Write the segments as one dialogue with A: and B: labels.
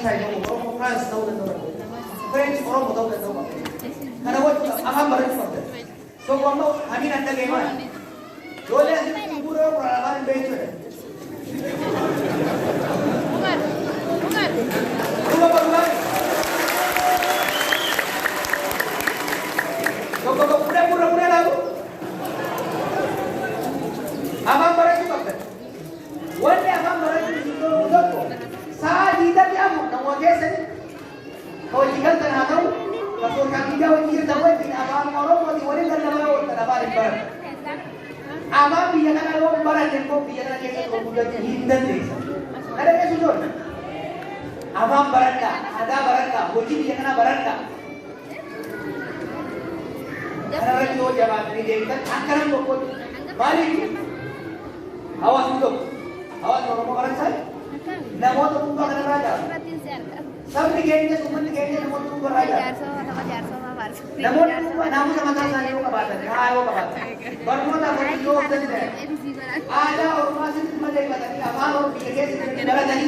A: saya Oromo France tahu dan tahu. French Oromo tahu dan tahu. Karena waktu aham barang pada. So kamu hari nanti gimana? Boleh pura pura betul. Bukan. Kau pura lalu. Aham barang itu apa? Wani aham barang itu mudah kok. Saat kita diam, kamu aja kalau jika tanah tahu, kalau kami jauh jauh tahu ini aham orang mati wani kan nama orang tanah barat barat. Aham biar kan orang barat yang kau biar kan kita kau mudah hindan deh. Ada yang sujud. Aham barat ka, ada barat ka, hoji biar kan barat ka. Karena orang itu jawab ini dia kan angkaran bokot balik. Awas duduk. Awas orang mau barat saya. Namo to tumba kana raja. Sab digeenge suman digeenge namo tumba raja. Namo tumba namo samata sane ko kabata. Ha wo kabata. Barmo ta bari yo dan de. Aja aur masin made bata ni aman aur digeenge se bala dani.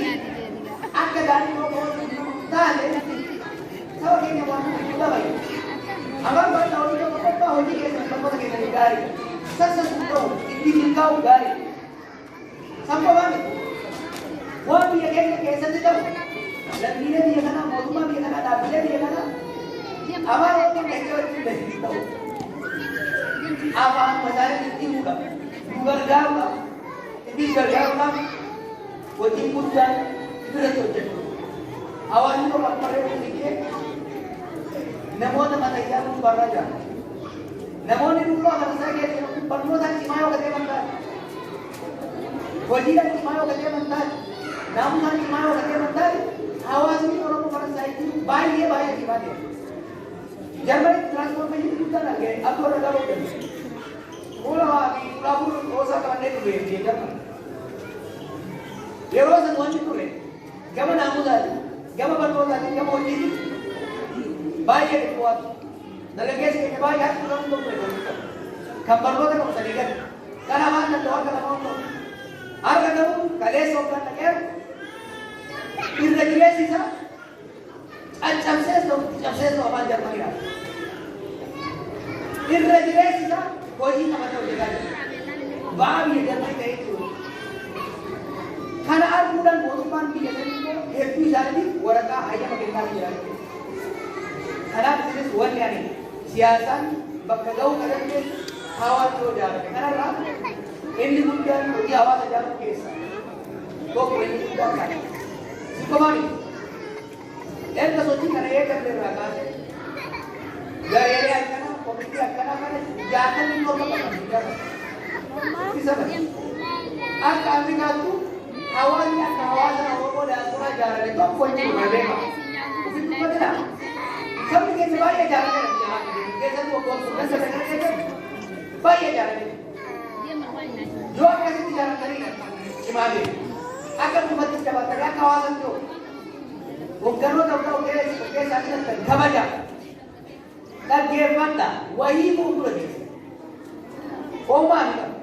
A: Akka dani ko ko dale. Saw ke namo tumba bai. Agar bata ho jo ko ta ho ji ke sampo ke ni gari. Sasa suko indi kau gari. Sampo bani. वो भी ये कैसे से जब लकीरें भी है ना मौसम भी है ना दाबिले भी है ना हमारे को नेचुरल बेसिक तो अब आप मजारे कितनी होगा गूगल जाऊंगा इतनी कर जाऊंगा वो जी कुछ जाए इधर तो चलो आवाज को पकड़े को देखिए नमो नमः तैयार हूँ कर रहा जा नमो ने रुको अगर ऐसा के परमो था चिमायो का दे बनता है वो जी का चिमायो का दे बनता है namun hari mau lagi mentari awas ni orang orang saya itu bayi di mana jangan transportasi itu kan lagi aku orang lalu kan mula lagi labur rosa kan itu dia jangan dia rosa tuan itu le jangan namu dah jangan berbuat lagi jangan mau jadi bayi itu buat dalam kes ini bayi harus orang itu berbuat kabar buat apa tadi kan karena mana doa kalau mau harga kamu kalian sokan lagi irregularidades sa acceso aban Jermania irregularidades sa koji na mata udah babi Jermania kayak itu karena argudan bodoman biasa itu happy jadi warga hanya pakai kali ya karena itu suatu yang siasan bakal kerja awal itu jalan karena ini bukan bagi awal jalan kesa kok ini bukan Sikomani, yang kesuci karena ia kerja berada. Gaya dia karena komisi karena jangan dikorbankan. Bisa kan? Kami katu awalnya kawasan awal dan surah jalan itu punya berbeda. Mungkin itu tidak. Kami kita bayar jalan. Kita buat sudah sebenarnya bayar jalan. Jual kasih jalan tadi kan? Gimana? Akan membantu jabatan kawasan itu. Bukan tahu ke sana kabaja. Dan dia mata wahai mulut. Oman.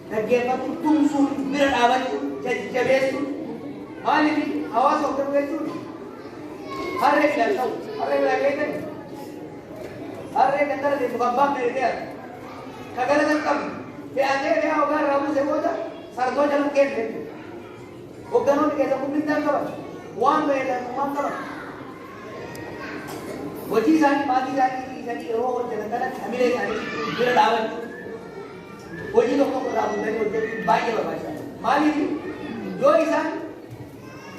A: Dan dia mata tungsu berat awal itu jadi itu. Hal ini awas orang itu. Hari ini tahu. Hari lagi kan. Hari ini antara di bawah dari dia. Kagak kam. Dia ada orang ramu semuanya. Sardo jalan ke. Bukan orang kita kumpulkan kawan, uang bayar uang kawan. Wajib sani, mati sani, roh jalan kanan, ambil sani, berlawan. Wajib lokal berlawan dari wajib bayar bahasa. Mali itu, dua isan,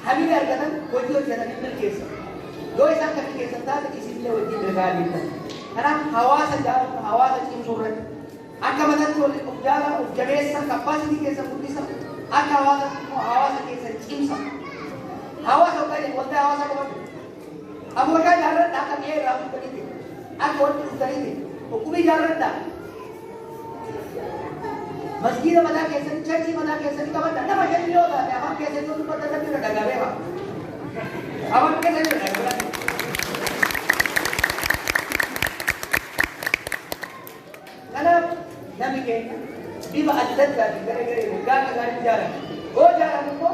A: ambil kanan, wajib jalan itu kes. Dua isan kami kes tadi isinya wajib berlawan. Karena hawa saja insuran. Angka mana tu jalan, jalan kapasiti kes putisa. Angka hawa kes cimsa. Hawa sekali, boleh hawa sekali. Abu Bakar jalan dah kami ramu kali ini. Aku orang kali ini. Hukum jalan dah. Masjid mana kesan, church mana kesan, kawan dah macam ni loh dah. Apa kesan tu pada tapi dah gawe apa? Apa kesan tu dah gawe? Karena nabi ke, biba adat gara-gara jalan. Oh jalan tu,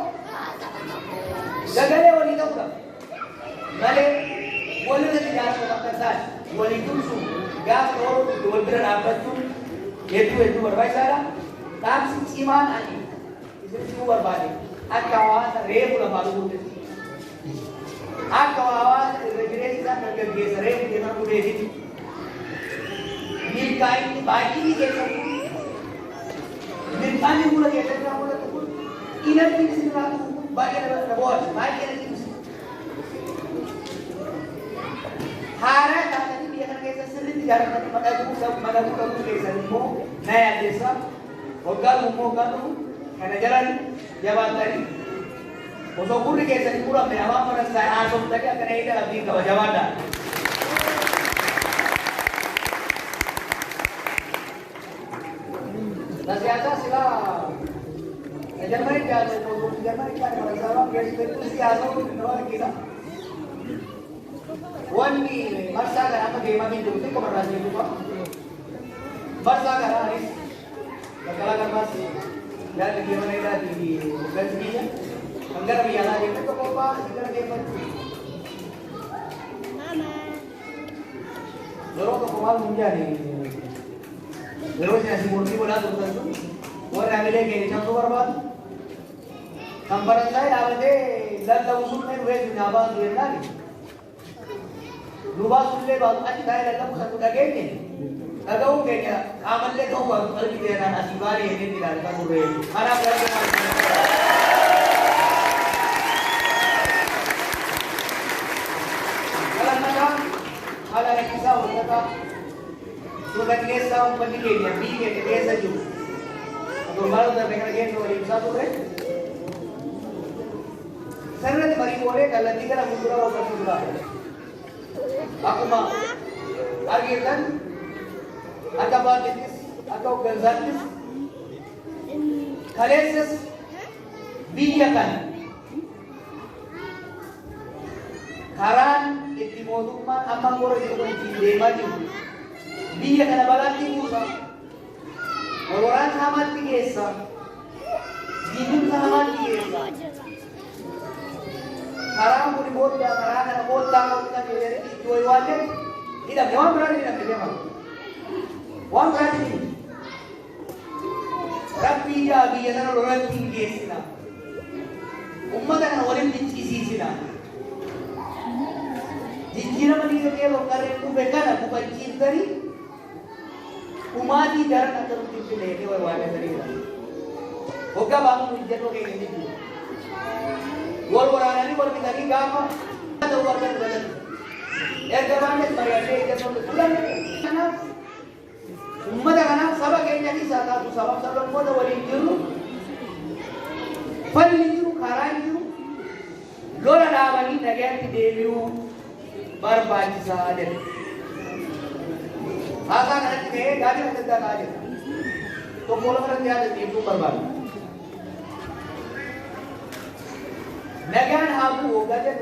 A: gagale wanita ta'udha. Malee walirra ijaarsa bakka isaati walii tumsu gaafa oolu wal bira dhaabbachuun hedduu barbaachisaadha. Dhaabsi cimaan ani isinitti barbaade akka hawaasa reefu lafaa dhuguutti. Akka hawaasa irra jireenya isaa dargaggeessa reefu deemaa gudeetitti. Milkaa'inni baay'inni keessatti mirqaanni fuula keessatti irraa mul'atu kun inartiin isinirraa dhufu baay'ee nama bohaarsa baay'ee natti ibsa. Haaraa taatanii biyya kana keessa sirriitti jaalatanii madaquu qabuu keessan immoo na yaaddeessa. Waggaa dhufu waggaa dhufu kana jalan jabaatanii osoo gurri keessan hin muramne afaan mana isaa haasofsanii akkana eega abdiin qaba jabaadhaa. Nasihatnya sila Jerman itu ada Jerman itu ada masalah biasa itu siasa itu negara kita. Wani masa kan apa game ini itu komerasi itu pak. Masa kan hari kalau masih dan gimana itu di Belgia. Anggar biasa itu kok apa segala game itu. Mama. Dorong ke kawal menjadi. Terus yang simulasi bola tertentu, orang yang lagi di campur berbat, sampai saya ada dan tahu sunnah dua nyawa dua lagi. Dua sunnah baru aja saya dalam satu dagingnya. Kagau kayaknya amal le kau baru kali dia nak asibari ini tidak ada kurang. Mana berarti kalau macam ada kisah orang sudah biasa orang pergi dia biasa juga. Atau baru dah mereka lagi orang yang satu kan? Saya nanti mari boleh kalau tiga orang muda orang muda. Aku mah lagi kan? Ada batis atau ganzatis? Kalian bijakan. Karan itu moduma apa orang itu boleh maju. Biya kana balati musa orang sama tiga dinun sama tiga karang pun bot ya karang kana bot tang kita beri itu wajib tidak memang berani tidak memang wan berani Rabbi ya biya kana orang tinggi sila umat kana orang tinggi sila jinjira mani ke lo kare ku bekana ku pancintari Umadi jarak antara tujuh lagi warga dari mana? Oka bangun hujan oke ini tu. Orang ini orang kita ni kama ada warga berada. Zaman ni mariade zaman tu pulang ni. Umat anak sabak yang jadi satu sabak muda wali juru. Paling juru karan juru. Lora dah bagi negara di dulu berbagi sahaja. Asa kan ke gaji macam dah gaji. तो बोला मेरा क्या है टीम को बर्बाद मैं क्या आपको होगा क्या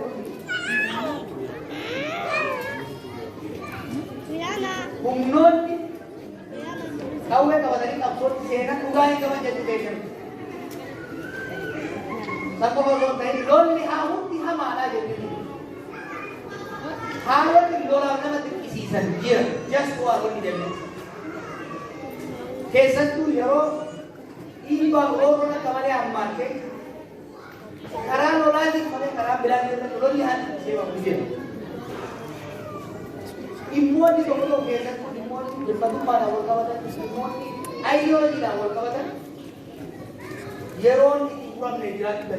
A: umnon tahu ya kawan tadi upload sih kan ugai kawan jadi patient satu orang tadi loan ni ahun di hamana jadi hawa di dolar na mati season year just to our di jadi kesan tu yaro iba orang na kamari amman ke karena loan di kamari karena bilang kita loan ni han sewa bijil Imua di toko kesan tu imua di berpadu pada awal kawasan imua di ayo di awal kawasan yeron di kurang negara kita